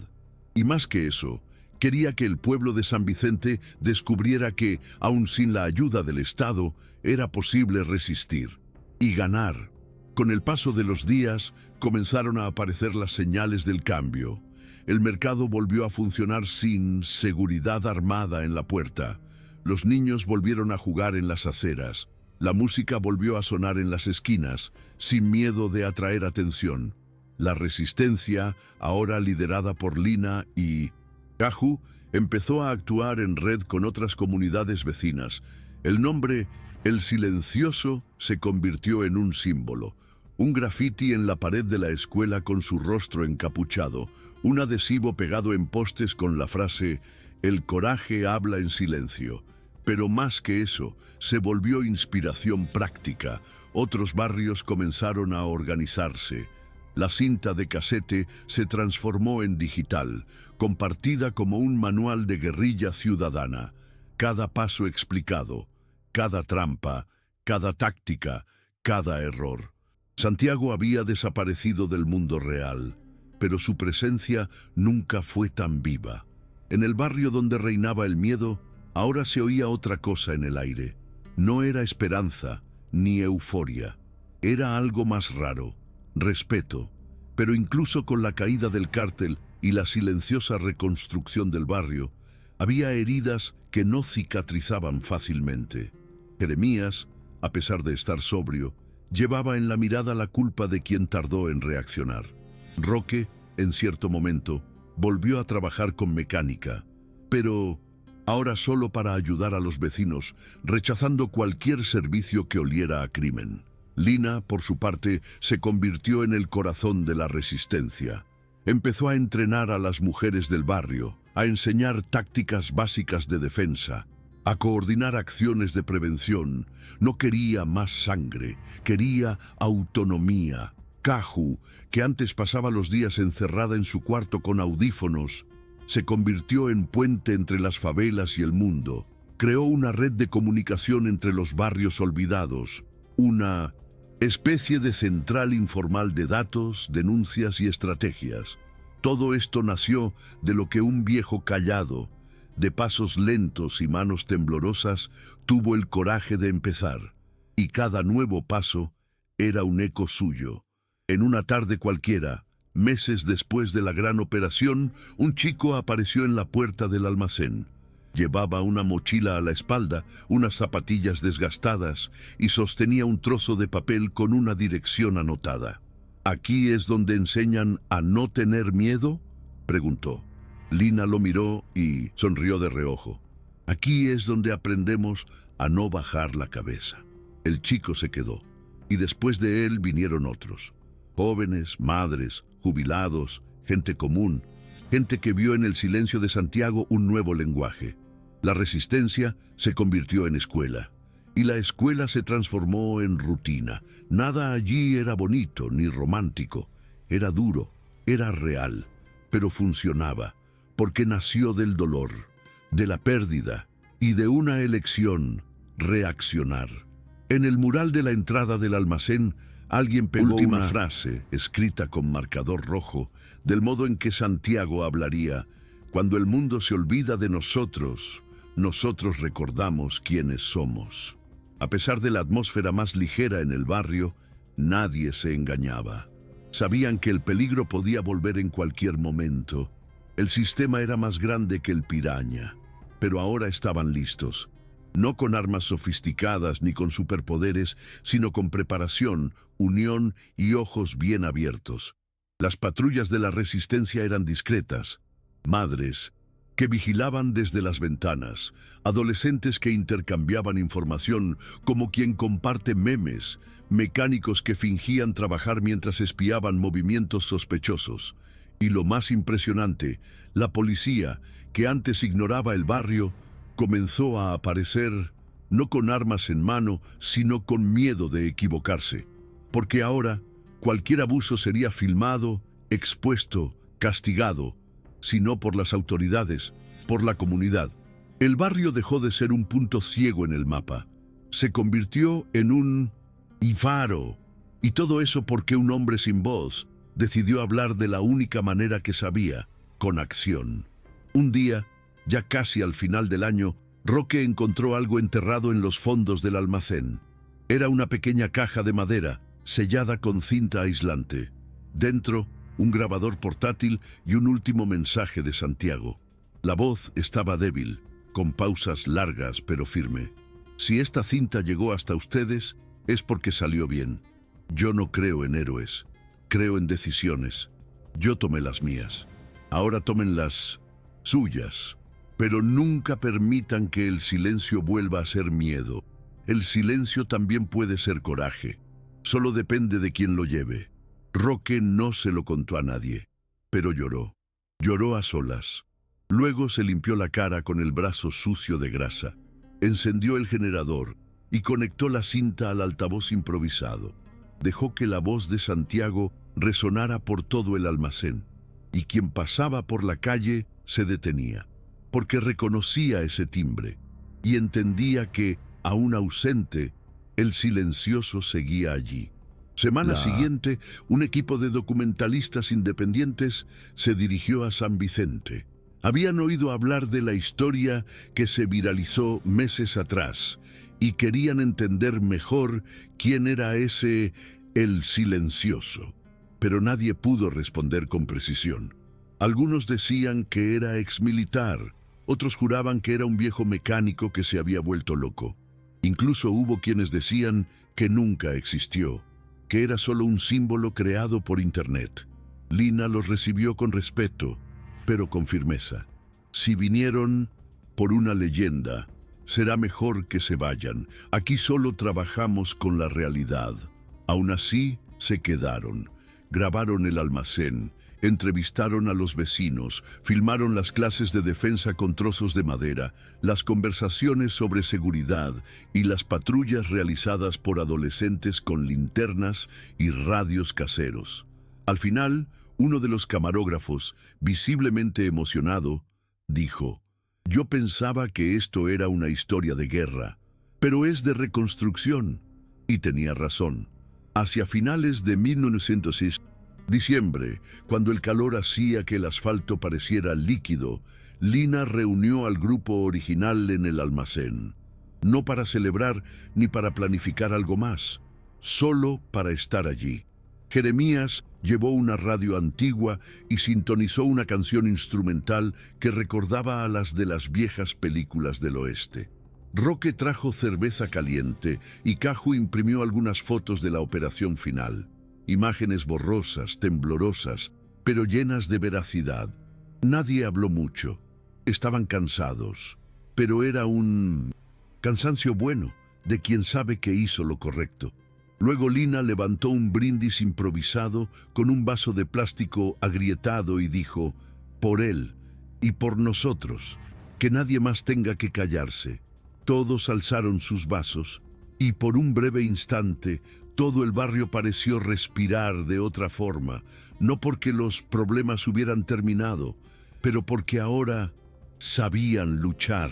Y más que eso, quería que el pueblo de San Vicente descubriera que, aun sin la ayuda del Estado, era posible resistir y ganar. Con el paso de los días, comenzaron a aparecer las señales del cambio. El mercado volvió a funcionar sin seguridad armada en la puerta. Los niños volvieron a jugar en las aceras. La música volvió a sonar en las esquinas, sin miedo de atraer atención. La resistencia, ahora liderada por Lina y Kahu, empezó a actuar en red con otras comunidades vecinas. El nombre El Silencioso se convirtió en un símbolo, Un grafiti en la pared de la escuela con su rostro encapuchado, un adhesivo pegado en postes con la frase «El coraje habla en silencio». Pero más que eso, se volvió inspiración práctica. Otros barrios comenzaron a organizarse. La cinta de casete se transformó en digital, compartida como un manual de guerrilla ciudadana. Cada paso explicado, cada trampa, cada táctica, cada error. Santiago había desaparecido del mundo real, pero su presencia nunca fue tan viva. En el barrio donde reinaba el miedo, ahora se oía otra cosa en el aire. No era esperanza ni euforia. Era algo más raro, respeto. Pero incluso con la caída del cártel y la silenciosa reconstrucción del barrio, había heridas que no cicatrizaban fácilmente. Jeremías, a pesar de estar sobrio, llevaba en la mirada la culpa de quien tardó en reaccionar. Roque, en cierto momento, volvió a trabajar con mecánica, pero ahora solo para ayudar a los vecinos, rechazando cualquier servicio que oliera a crimen. Lina, por su parte, se convirtió en el corazón de la resistencia. Empezó a entrenar a las mujeres del barrio, a enseñar tácticas básicas de defensa, a coordinar acciones de prevención. No quería más sangre, quería autonomía. Caju, que antes pasaba los días encerrada en su cuarto con audífonos, se convirtió en puente entre las favelas y el mundo. Creó una red de comunicación entre los barrios olvidados, una especie de central informal de datos, denuncias y estrategias. Todo esto nació de lo que un viejo callado, de pasos lentos y manos temblorosas, tuvo el coraje de empezar. Y cada nuevo paso era un eco suyo. En una tarde cualquiera, meses después de la gran operación, un chico apareció en la puerta del almacén. Llevaba una mochila a la espalda, unas zapatillas desgastadas y sostenía un trozo de papel con una dirección anotada. ¿Aquí es donde enseñan a no tener miedo?, preguntó. Lina lo miró y sonrió de reojo. Aquí es donde aprendemos a no bajar la cabeza. El chico se quedó, y después de él vinieron otros. Jóvenes, madres, jubilados, gente común, gente que vio en el silencio de Santiago un nuevo lenguaje. La resistencia se convirtió en escuela, y la escuela se transformó en rutina. Nada allí era bonito ni romántico, era duro, era real, pero funcionaba, porque nació del dolor, de la pérdida y de una elección: reaccionar. En el mural de la entrada del almacén, alguien pegó una frase, escrita con marcador rojo, del modo en que Santiago hablaría: cuando el mundo se olvida de nosotros, nosotros recordamos quiénes somos. A pesar de la atmósfera más ligera en el barrio, nadie se engañaba. Sabían que el peligro podía volver en cualquier momento. El sistema era más grande que el piraña, pero ahora estaban listos. No con armas sofisticadas ni con superpoderes, sino con preparación, unión y ojos bien abiertos. Las patrullas de la resistencia eran discretas. Madres que vigilaban desde las ventanas, adolescentes que intercambiaban información como quien comparte memes, mecánicos que fingían trabajar mientras espiaban movimientos sospechosos. Y lo más impresionante, la policía, que antes ignoraba el barrio, comenzó a aparecer, no con armas en mano, sino con miedo de equivocarse. Porque ahora, cualquier abuso sería filmado, expuesto, castigado, si no por las autoridades, por la comunidad. El barrio dejó de ser un punto ciego en el mapa. Se convirtió en un faro. Y todo eso porque un hombre sin voz decidió hablar de la única manera que sabía, con acción. Un día, ya casi al final del año, Roque encontró algo enterrado en los fondos del almacén. Era una pequeña caja de madera, sellada con cinta aislante. Dentro, un grabador portátil y un último mensaje de Santiago. La voz estaba débil, con pausas largas pero firme. Si esta cinta llegó hasta ustedes, es porque salió bien. Yo no creo en héroes, creo en decisiones. Yo tomé las mías. Ahora tomen las suyas. Pero nunca permitan que el silencio vuelva a ser miedo. El silencio también puede ser coraje. Solo depende de quién lo lleve. Roque no se lo contó a nadie, pero lloró. Lloró a solas. Luego se limpió la cara con el brazo sucio de grasa. Encendió el generador y conectó la cinta al altavoz improvisado. Dejó que la voz de Santiago resonara por todo el almacén, y quien pasaba por la calle se detenía, porque reconocía ese timbre y entendía que, aún ausente, el silencioso seguía allí. Semana siguiente, un equipo de documentalistas independientes se dirigió a San Vicente. Habían oído hablar de la historia que se viralizó meses atrás y querían entender mejor quién era ese el silencioso. Pero nadie pudo responder con precisión. Algunos decían que era exmilitar, otros juraban que era un viejo mecánico que se había vuelto loco. Incluso hubo quienes decían que nunca existió, que era solo un símbolo creado por Internet. Lina los recibió con respeto, pero con firmeza. Si vinieron por una leyenda, será mejor que se vayan. Aquí solo trabajamos con la realidad. Aún así, se quedaron. Grabaron el almacén, entrevistaron a los vecinos, filmaron las clases de defensa con trozos de madera, las conversaciones sobre seguridad y las patrullas realizadas por adolescentes con linternas y radios caseros. Al final, uno de los camarógrafos, visiblemente emocionado, dijo: «Yo pensaba que esto era una historia de guerra, pero es de reconstrucción». Y tenía razón. Hacia finales de 1906, diciembre, cuando el calor hacía que el asfalto pareciera líquido, Lina reunió al grupo original en el almacén. No para celebrar ni para planificar algo más, solo para estar allí. Jeremías llevó una radio antigua y sintonizó una canción instrumental que recordaba a las de las viejas películas del oeste. Roque trajo cerveza caliente y Caju imprimió algunas fotos de la operación final. Imágenes borrosas, temblorosas, pero llenas de veracidad. Nadie habló mucho. Estaban cansados, pero era un cansancio bueno, de quien sabe que hizo lo correcto. Luego Lina levantó un brindis improvisado con un vaso de plástico agrietado y dijo: «Por él y por nosotros, que nadie más tenga que callarse». Todos alzaron sus vasos y por un breve instante todo el barrio pareció respirar de otra forma, no porque los problemas hubieran terminado, pero porque ahora sabían luchar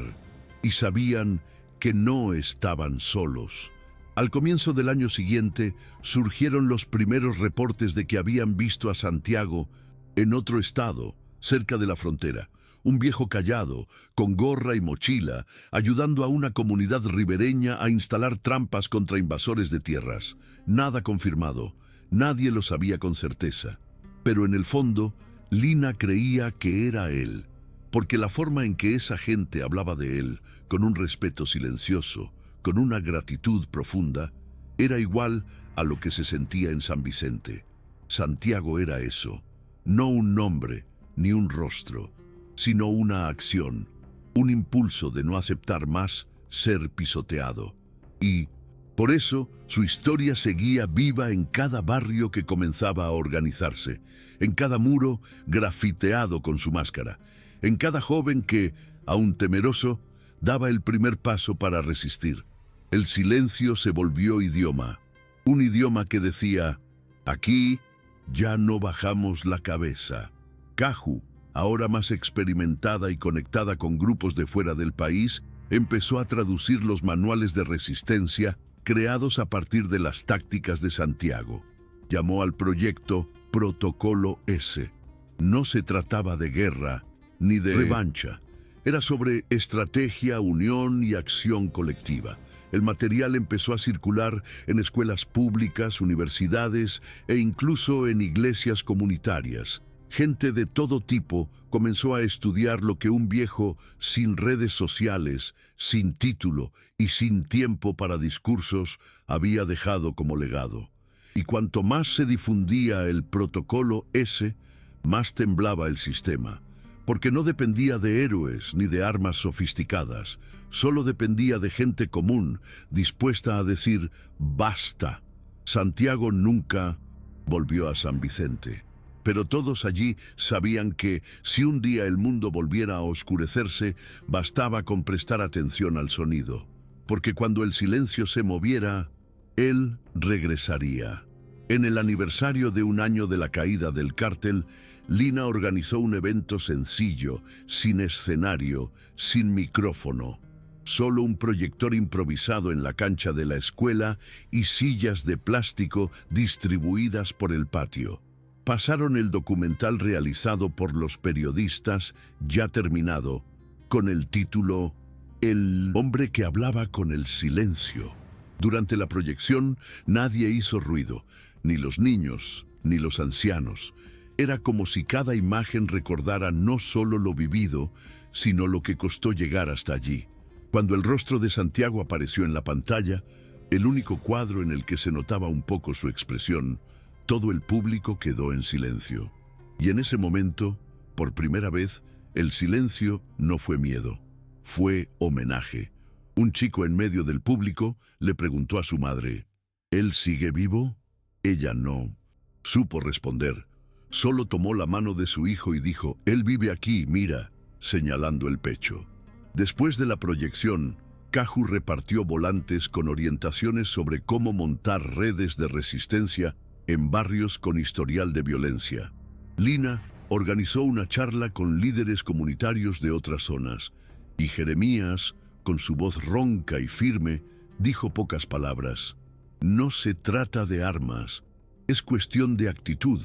y sabían que no estaban solos. Al comienzo del año siguiente surgieron los primeros reportes de que habían visto a Santiago en otro estado, cerca de la frontera. Un viejo callado, con gorra y mochila, ayudando a una comunidad ribereña a instalar trampas contra invasores de tierras. Nada confirmado, nadie lo sabía con certeza. Pero en el fondo, Lina creía que era él, porque la forma en que esa gente hablaba de él, con un respeto silencioso, con una gratitud profunda, era igual a lo que se sentía en San Vicente. Santiago era eso, no un nombre ni un rostro, sino una acción, un impulso de no aceptar más ser pisoteado. Y, por eso, su historia seguía viva en cada barrio que comenzaba a organizarse, en cada muro grafiteado con su máscara, en cada joven que, aún temeroso, daba el primer paso para resistir. El silencio se volvió idioma, un idioma que decía: «Aquí ya no bajamos la cabeza». Caju, ahora más experimentada y conectada con grupos de fuera del país, empezó a traducir los manuales de resistencia creados a partir de las tácticas de Santiago. Llamó al proyecto Protocolo S. No se trataba de guerra ni de revancha. Era sobre estrategia, unión y acción colectiva. El material empezó a circular en escuelas públicas, universidades e incluso en iglesias comunitarias. Gente de todo tipo comenzó a estudiar lo que un viejo sin redes sociales, sin título y sin tiempo para discursos había dejado como legado. Y cuanto más se difundía el Protocolo S, más temblaba el sistema, porque no dependía de héroes ni de armas sofisticadas, solo dependía de gente común dispuesta a decir «basta». Santiago nunca volvió a San Vicente. Pero todos allí sabían que, si un día el mundo volviera a oscurecerse, bastaba con prestar atención al sonido, porque cuando el silencio se moviera, él regresaría. En el aniversario de un año de la caída del cártel, Lina organizó un evento sencillo, sin escenario, sin micrófono. Solo un proyector improvisado en la cancha de la escuela y sillas de plástico distribuidas por el patio. Pasaron el documental realizado por los periodistas, ya terminado, con el título El hombre que hablaba con el silencio. Durante la proyección nadie hizo ruido, ni los niños, ni los ancianos. Era como si cada imagen recordara no solo lo vivido, sino lo que costó llegar hasta allí. Cuando el rostro de Santiago apareció en la pantalla, el único cuadro en el que se notaba un poco su expresión, todo el público quedó en silencio. Y en ese momento, por primera vez, el silencio no fue miedo, fue homenaje. Un chico en medio del público le preguntó a su madre, ¿él sigue vivo? Ella no supo responder. Solo tomó la mano de su hijo y dijo, él vive aquí, mira, señalando el pecho. Después de la proyección, Caju repartió volantes con orientaciones sobre cómo montar redes de resistencia en barrios con historial de violencia. Lina organizó una charla con líderes comunitarios de otras zonas, y Jeremías, con su voz ronca y firme, dijo pocas palabras. No se trata de armas, es cuestión de actitud.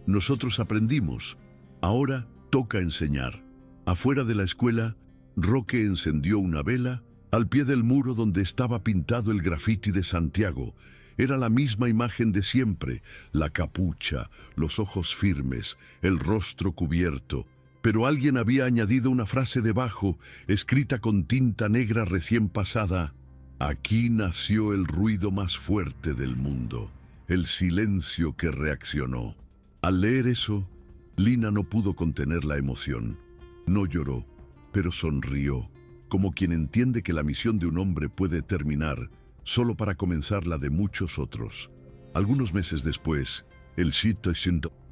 Nosotros aprendimos, ahora toca enseñar. Afuera de la escuela, Roque encendió una vela al pie del muro donde estaba pintado el grafiti de Santiago. Era la misma imagen de siempre, la capucha, los ojos firmes, el rostro cubierto. Pero alguien había añadido una frase debajo, escrita con tinta negra recién pasada. Aquí nació el ruido más fuerte del mundo, el silencio que reaccionó. Al leer eso, Lina no pudo contener la emoción. No lloró, pero sonrió, como quien entiende que la misión de un hombre puede terminar solo para comenzar la de muchos otros. Algunos meses después, el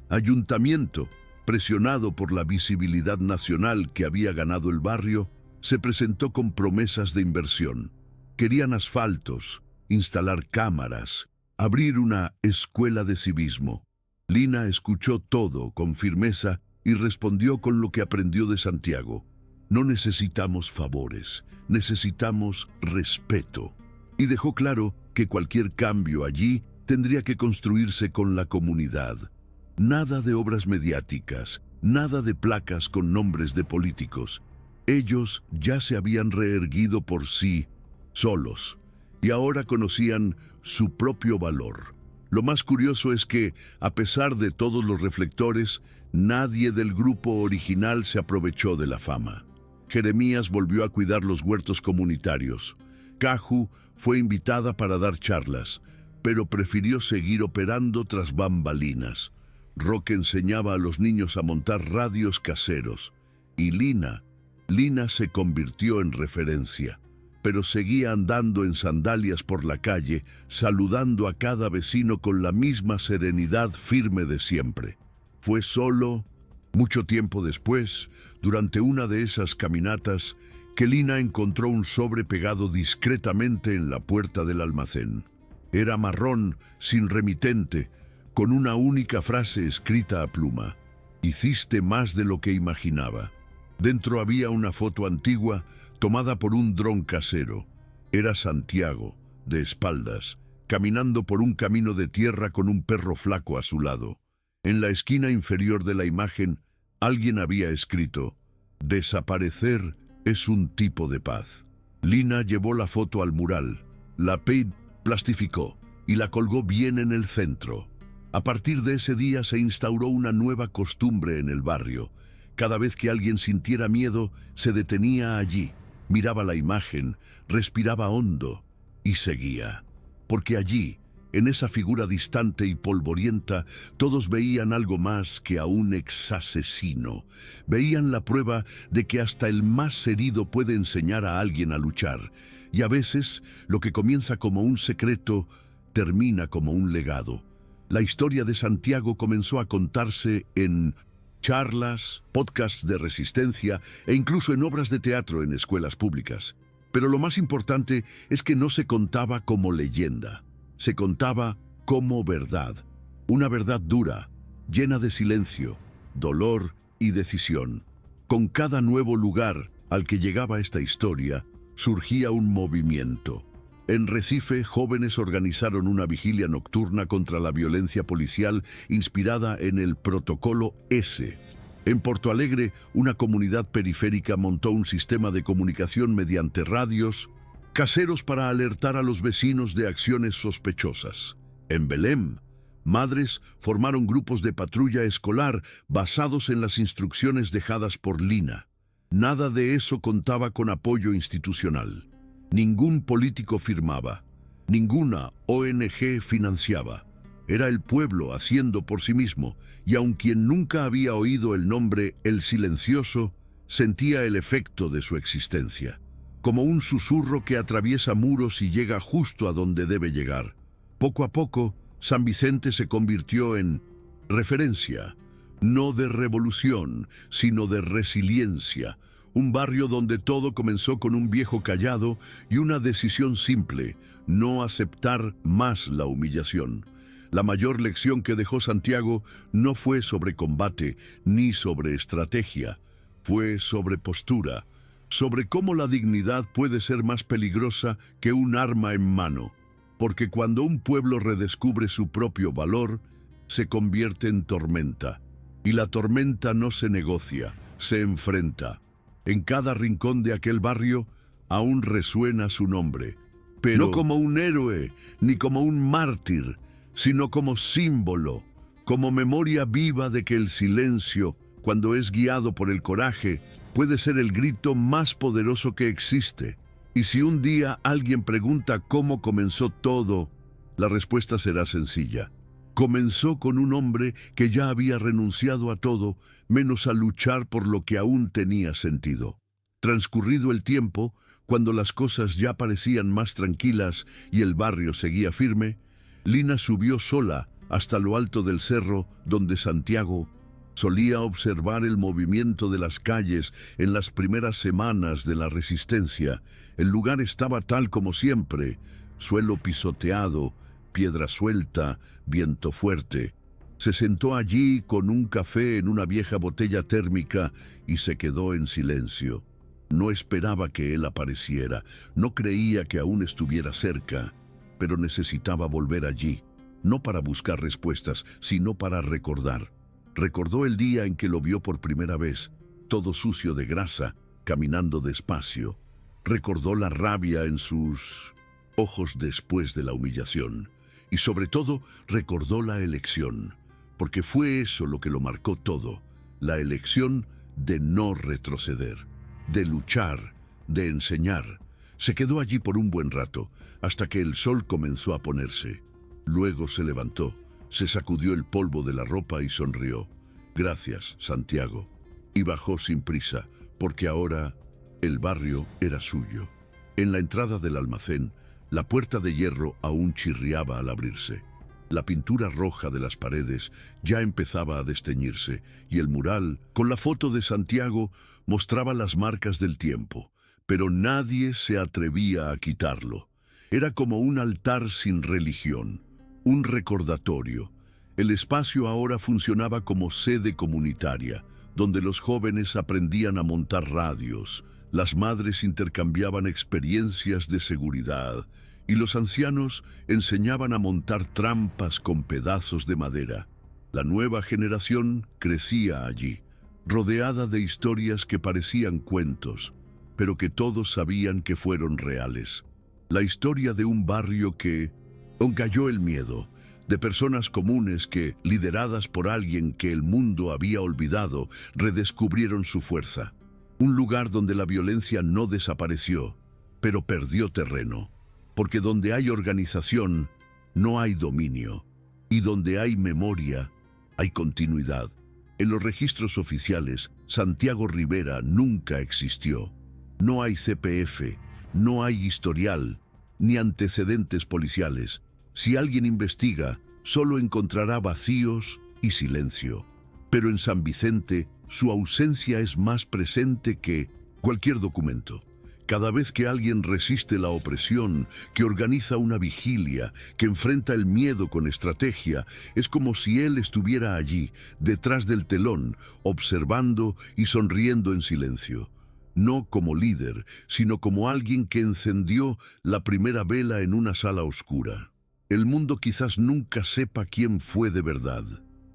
ayuntamiento, presionado por la visibilidad nacional que había ganado el barrio, se presentó con promesas de inversión. Querían asfaltos, instalar cámaras, abrir una escuela de civismo. Lina escuchó todo con firmeza y respondió con lo que aprendió de Santiago. No necesitamos favores, necesitamos respeto. Y dejó claro que cualquier cambio allí tendría que construirse con la comunidad. Nada de obras mediáticas, nada de placas con nombres de políticos. Ellos ya se habían reerguido por sí solos y ahora conocían su propio valor. Lo más curioso es que, a pesar de todos los reflectores, nadie del grupo original se aprovechó de la fama. Jeremías volvió a cuidar los huertos comunitarios. Caju fue invitada para dar charlas, pero prefirió seguir operando tras bambalinas. Roque enseñaba a los niños a montar radios caseros. Y Lina se convirtió en referencia, pero seguía andando en sandalias por la calle, saludando a cada vecino con la misma serenidad firme de siempre. Fue solo, mucho tiempo después, durante una de esas caminatas, que Lina encontró un sobre pegado discretamente en la puerta del almacén. Era marrón, sin remitente, con una única frase escrita a pluma. Hiciste más de lo que imaginaba. Dentro había una foto antigua tomada por un dron casero. Era Santiago, de espaldas, caminando por un camino de tierra con un perro flaco a su lado. En la esquina inferior de la imagen, alguien había escrito: desaparecer es un tipo de paz. Lina llevó la foto al mural, la plastificó y la colgó bien en el centro. A partir de ese día se instauró una nueva costumbre en el barrio. Cada vez que alguien sintiera miedo, se detenía allí, miraba la imagen, respiraba hondo y seguía. Porque allí, en esa figura distante y polvorienta, todos veían algo más que a un exasesino. Veían la prueba de que hasta el más herido puede enseñar a alguien a luchar. Y a veces, lo que comienza como un secreto termina como un legado. La historia de Santiago comenzó a contarse en charlas, podcasts de resistencia e incluso en obras de teatro en escuelas públicas. Pero lo más importante es que no se contaba como leyenda, se contaba como verdad. Una verdad dura, llena de silencio, dolor y decisión. Con cada nuevo lugar al que llegaba esta historia, surgía un movimiento. En Recife, jóvenes organizaron una vigilia nocturna contra la violencia policial inspirada en el Protocolo S. En Porto Alegre, una comunidad periférica montó un sistema de comunicación mediante radios caseros para alertar a los vecinos de acciones sospechosas. En Belém, madres formaron grupos de patrulla escolar basados en las instrucciones dejadas por Lina. Nada de eso contaba con apoyo institucional. Ningún político firmaba, ninguna ONG financiaba. Era el pueblo haciendo por sí mismo, y aun quien nunca había oído el nombre El Silencioso, sentía el efecto de su existencia, como un susurro que atraviesa muros y llega justo a donde debe llegar. Poco a poco, San Vicente se convirtió en referencia, no de revolución, sino de resiliencia. Un barrio donde todo comenzó con un viejo callado y una decisión simple: no aceptar más la humillación. La mayor lección que dejó Santiago no fue sobre combate ni sobre estrategia, fue sobre postura, sobre cómo la dignidad puede ser más peligrosa que un arma en mano, porque cuando un pueblo redescubre su propio valor, se convierte en tormenta, y la tormenta no se negocia, se enfrenta. En cada rincón de aquel barrio aún resuena su nombre, pero no como un héroe ni como un mártir, sino como símbolo, como memoria viva de que el silencio, cuando es guiado por el coraje, puede ser el grito más poderoso que existe. Y si un día alguien pregunta cómo comenzó todo, la respuesta será sencilla. Comenzó con un hombre que ya había renunciado a todo, menos a luchar por lo que aún tenía sentido. Transcurrido el tiempo, cuando las cosas ya parecían más tranquilas y el barrio seguía firme, Lina subió sola hasta lo alto del cerro donde Santiago solía observar el movimiento de las calles en las primeras semanas de la resistencia. El lugar estaba tal como siempre: suelo pisoteado, piedra suelta, viento fuerte. Se sentó allí con un café en una vieja botella térmica y se quedó en silencio. No esperaba que él apareciera, no creía que aún estuviera cerca, pero necesitaba volver allí, no para buscar respuestas, sino para recordar. Recordó el día en que lo vio por primera vez, todo sucio de grasa, caminando despacio. Recordó la rabia en sus ojos después de la humillación. Y sobre todo, recordó la elección, porque fue eso lo que lo marcó todo, la elección de no retroceder, de luchar, de enseñar. Se quedó allí por un buen rato, hasta que el sol comenzó a ponerse. Luego se levantó, se sacudió el polvo de la ropa y sonrió. Gracias, Santiago. Y bajó sin prisa, porque ahora el barrio era suyo. En la entrada del almacén, la puerta de hierro aún chirriaba al abrirse. La pintura roja de las paredes ya empezaba a desteñirse, y el mural, con la foto de Santiago, mostraba las marcas del tiempo, pero nadie se atrevía a quitarlo. Era como un altar sin religión, un recordatorio. El espacio ahora funcionaba como sede comunitaria, donde los jóvenes aprendían a montar radios, las madres intercambiaban experiencias de seguridad, y los ancianos enseñaban a montar trampas con pedazos de madera. La nueva generación crecía allí, rodeada de historias que parecían cuentos, pero que todos sabían que fueron reales. La historia de un barrio que cayó el miedo, de personas comunes que, lideradas por alguien que el mundo había olvidado, redescubrieron su fuerza. Un lugar donde la violencia no desapareció, pero perdió terreno. Porque donde hay organización, no hay dominio. Y donde hay memoria, hay continuidad. En los registros oficiales, Santiago Rivera nunca existió. No hay CPF, no hay historial, ni antecedentes policiales. Si alguien investiga, solo encontrará vacíos y silencio. Pero en San Vicente, su ausencia es más presente que cualquier documento. Cada vez que alguien resiste la opresión, que organiza una vigilia, que enfrenta el miedo con estrategia, es como si él estuviera allí, detrás del telón, observando y sonriendo en silencio. No como líder, sino como alguien que encendió la primera vela en una sala oscura. El mundo quizás nunca sepa quién fue de verdad,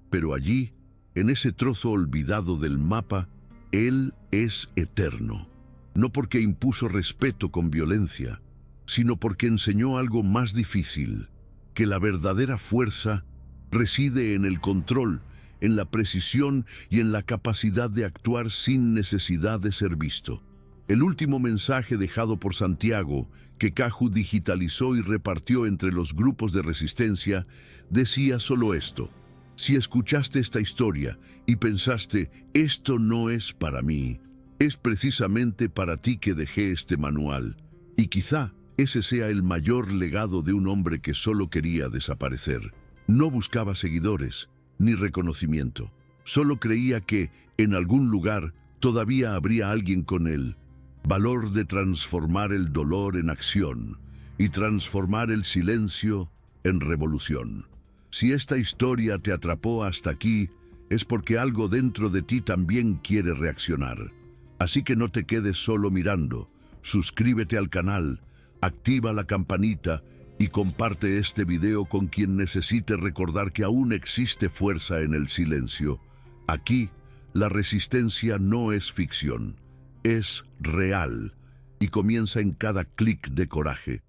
pero allí, en ese trozo olvidado del mapa, él es eterno. No porque impuso respeto con violencia, sino porque enseñó algo más difícil, que la verdadera fuerza reside en el control, en la precisión y en la capacidad de actuar sin necesidad de ser visto. El último mensaje dejado por Santiago, que Caju digitalizó y repartió entre los grupos de resistencia, decía solo esto: si escuchaste esta historia y pensaste, esto no es para mí, es precisamente para ti que dejé este manual, y quizá ese sea el mayor legado de un hombre que solo quería desaparecer. No buscaba seguidores, ni reconocimiento. Solo creía que, en algún lugar, todavía habría alguien con él. Valor de transformar el dolor en acción, y transformar el silencio en revolución. Si esta historia te atrapó hasta aquí, es porque algo dentro de ti también quiere reaccionar. Así que no te quedes solo mirando, suscríbete al canal, activa la campanita y comparte este video con quien necesite recordar que aún existe fuerza en el silencio. Aquí, la resistencia no es ficción, es real y comienza en cada clic de coraje.